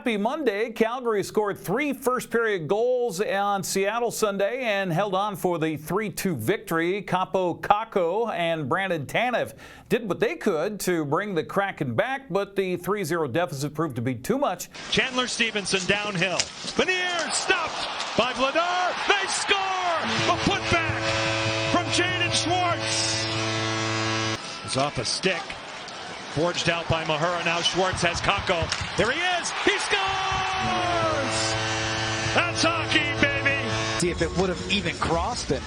Happy Monday. Calgary scored 3 first-period goals on Seattle Sunday and held on for the 3-2 victory. Capo Kako and Brandon Tanev did what they could to bring the Kraken back, but the 3-0 deficit proved to be too much. Chandler Stevenson downhill. Benier stopped by Vladar. They score! A putback from Jaden Schwartz. It's off a stick. Forged out by Mahura. Now Schwartz has Kako. There he is. He scores! That's hockey, baby. See if it would have even crossed it.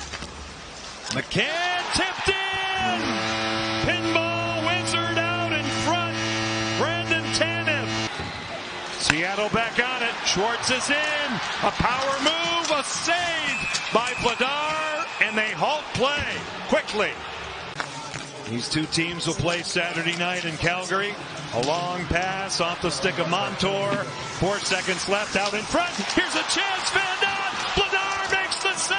McCann tipped in. Pinball wizard out in front. Brandon Tanev. Seattle back on it. Schwartz is in. A power move. A save by Vladar. And they halt play quickly. These two teams will play Saturday night in Calgary. A long pass off the stick of Montour. 4 seconds left out in front. Here's a chance. Van Lith. Vladar makes the save.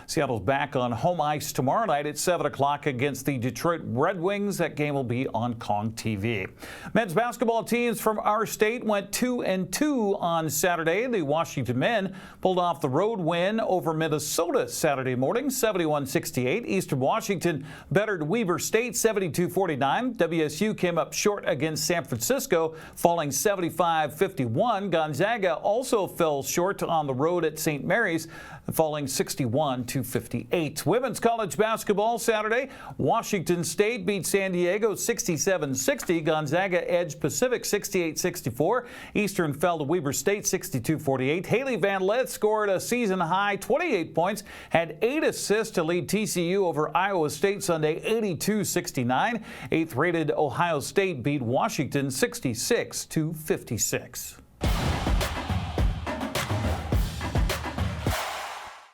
Seattle's back on home ice tomorrow night at 7 o'clock against the Detroit Red Wings. That game will be on Kong TV. Men's basketball teams from our state went 2-2 on Saturday. The Washington men pulled off the road win over Minnesota Saturday morning, 71-68. Eastern Washington bettered Weber State 72-49. WSU came up short against San Francisco, falling 75-51. Gonzaga also fell short on the road at St. Mary's, falling 61-58. Women's college basketball Saturday. Washington State beat San Diego 67-60. Gonzaga edged Pacific 68-64. Eastern fell to Weber State 62-48. Hailey Van Lith scored a season-high 28 points, had 8 assists to lead TCU over Iowa State Sunday 82-69. 8th-rated Ohio State beat Washington 66-56.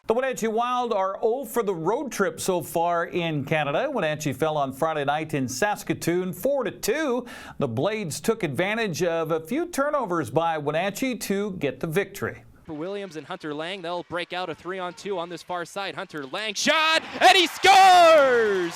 The Wenatchee Wild are 0 for the road trip so far in Canada. Wenatchee fell on Friday night in Saskatoon 4-2. The Blades took advantage of a few turnovers by Wenatchee to get the victory. For Williams and Hunter Lang, they'll break out a 3-on-2 on this far side. Hunter Lang shot, and he scores!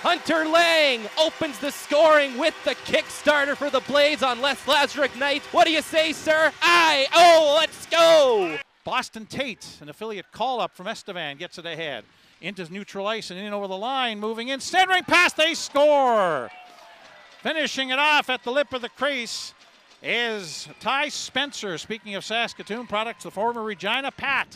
Hunter Lang opens the scoring with the Kickstarter for the Blades on Les Lazaruk night. What do you say, sir? Let's go! Boston Tate, an affiliate call-up from Estevan, gets it ahead. Into neutral ice and in over the line, moving in, centering pass, they score! Finishing it off at the lip of the crease is Ty Spencer. Speaking of Saskatoon products, the former Regina Pat.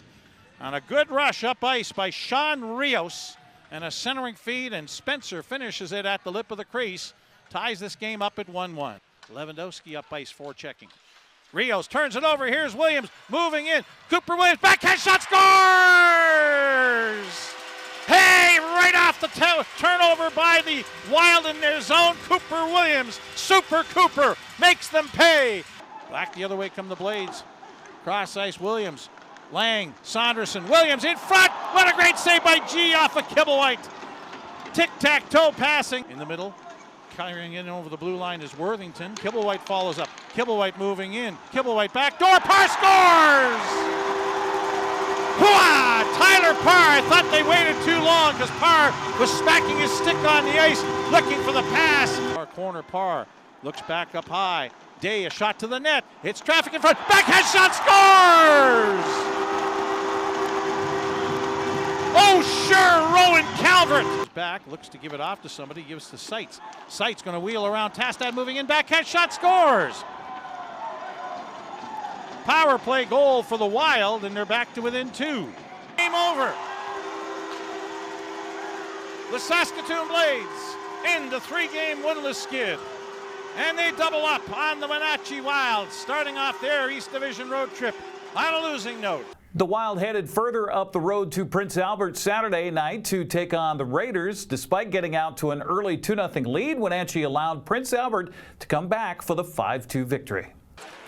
On a good rush up ice by Sean Rios and a centering feed, and Spencer finishes it at the lip of the crease. Ties this game up at 1-1. Lewandowski up ice, forechecking. Rios turns it over. Here's Williams moving in. Cooper Williams, backhand shot, scores! Hey, right off the turnover by the Wild in their zone. Cooper Williams, Super Cooper, makes them pay. Back the other way come the Blades. Cross ice, Williams, Lang, Saunderson, Williams in front. What a great save by G off of Kibblewhite. Tic-tac-toe passing in the middle. Carrying in over the blue line is Worthington. Kibblewhite follows up. Kibblewhite moving in. Kibblewhite backdoor. Parr scores! Hooah! Tyler Parr. I thought they waited too long because Parr was smacking his stick on the ice looking for the pass. Our corner, Parr looks back up high. Day, a shot to the net. It's traffic in front. Backhand shot, scores! Oh, sure, Rowan Calvert. Back, looks to give it off to somebody, gives to Seitz. Seitz going to wheel around. Tastad moving in, backhand shot, scores. Power play goal for the Wild, and they're back to within 2. Game over. The Saskatoon Blades end the 3-game winless skid, and they double up on the Wenatchee Wild, starting off their East Division road trip on a losing note. The Wild headed further up the road to Prince Albert Saturday night to take on the Raiders. Despite getting out to an early 2-0 lead, Wenatchee allowed Prince Albert to come back for the 5-2 victory.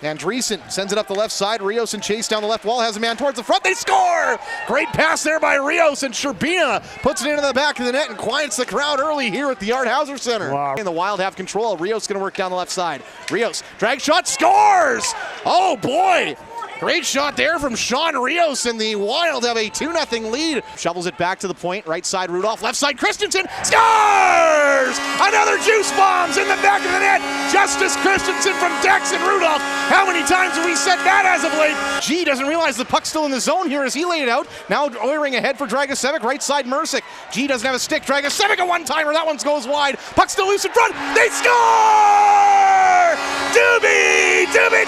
Andreessen sends it up the left side. Rios and Chase down the left wall, has a man towards the front. They score! Great pass there by Rios, and Sherbina puts it into the back of the net and quiets the crowd early here at the Art Hauser Center. Wow. And the Wild have control. Rios going to work down the left side. Rios, drag shot, scores! Oh boy! Great shot there from Sean Rios, and the Wild have a 2-0 lead. Shovels it back to the point. Right side Rudolph, left side Christensen. Scores! Another juice bombs in the back of the net. Justice Christensen from Dex and Rudolph. How many times have we said that as of late? G doesn't realize the puck's still in the zone here as he laid it out. Now Oiring ahead for Dragicevic. Right side Mercick. G doesn't have a stick. Dragicevic a one-timer. That one goes wide. Puck still loose in front. They score! Doobie-doo!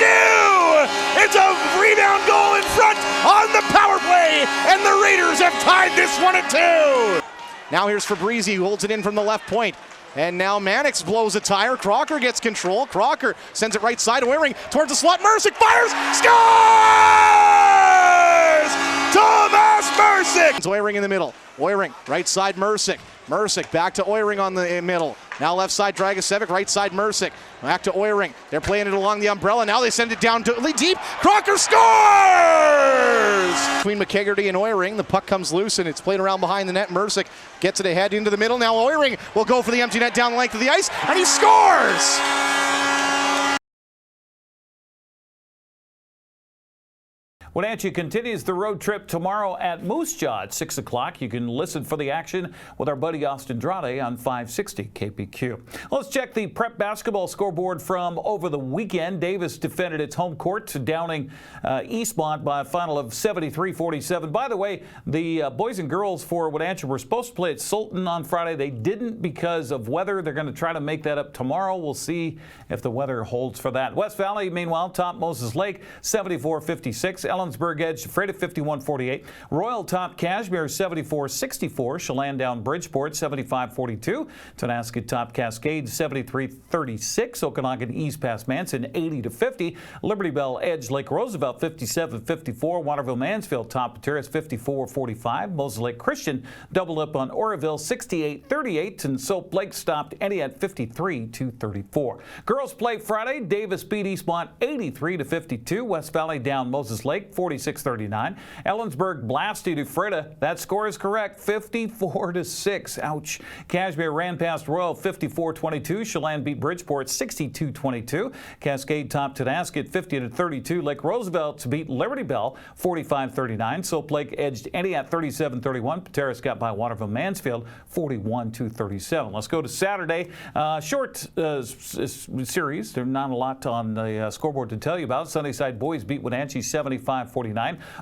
It's a rebound goal in front on the power play, and the Raiders have tied this one at 2. Now here's Fabrizi, who holds it in from the left point. And now Mannix blows a tire. Crocker gets control. Crocker sends it right side. Oiring towards the slot. Mercick fires. Scores! Thomas Mercick! It's Oiring in the middle. Oiring, right side Mercick. Mercick back to Oiring on the middle. Now left side Dragicevic, right side Mercick. Back to Oiring. They're playing it along the umbrella. Now they send it down deep. Crocker scores! Between McKegarty and Oiring, the puck comes loose and it's played around behind the net. Mercick gets it ahead into the middle. Now Oiring will go for the empty net down the length of the ice, and he scores! Wenatchee continues the road trip tomorrow at Moose Jaw at 6 o'clock. You can listen for the action with our buddy Austin Drade on 560 KPQ. Let's check the prep basketball scoreboard from over the weekend. Davis defended its home court, downing Eastmont by a final of 73-47. By the way, the boys and girls for Wenatchee were supposed to play at Sultan on Friday. They didn't because of weather. They're going to try to make that up tomorrow. We'll see if the weather holds for that. West Valley, meanwhile, topped Moses Lake 74-56. Ellensburg edged Freda 51-48. Royal topped Cashmere 74-64. Chelan down Bridgeport 75-42. Tonasket topped Cascade 73-36. Okanagan eased past Manson 80-50. Liberty Bell edged Lake Roosevelt 57-54. Waterville Mansfield topped Pateras 54-45. Moses Lake Christian doubled up on Oroville 68-38. And Soap Lake stopped Entiat 53-34. Girls play Friday. Davis beat Eastmont 83-52. West Valley down Moses Lake 46-39. Ellensburg blasted Freda. That score is correct, 54-6. Ouch. Cashmere ran past Royal 54-22. Chelan beat Bridgeport 62-22. Cascade topped Tonasket 50-32. Lake Roosevelt beat Liberty Bell 45-39. Soap Lake edged Entiat 37-31. Pateras got by Waterville Mansfield 41-37. Let's go to Saturday. Short series. There's not a lot on the scoreboard to tell you about. Sunnyside boys beat Wenatchee 75-49.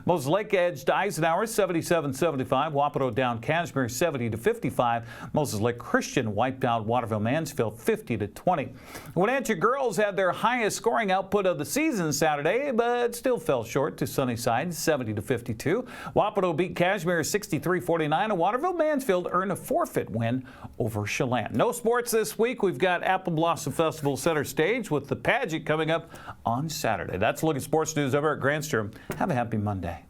Moses Lake edged Eisenhower 77-75. Wapato down Cashmere 70-55. Moses Lake Christian wiped out Waterville Mansfield 50-20. Wenatchee girls had their highest scoring output of the season Saturday, but still fell short to Sunnyside 70-52. Wapato beat Cashmere 63-49, and Waterville Mansfield earned a forfeit win over Chelan. No sports this week. We've got Apple Blossom Festival center stage with the pageant coming up on Saturday. That's a look at sports news over at Granstrom. Have a happy Monday.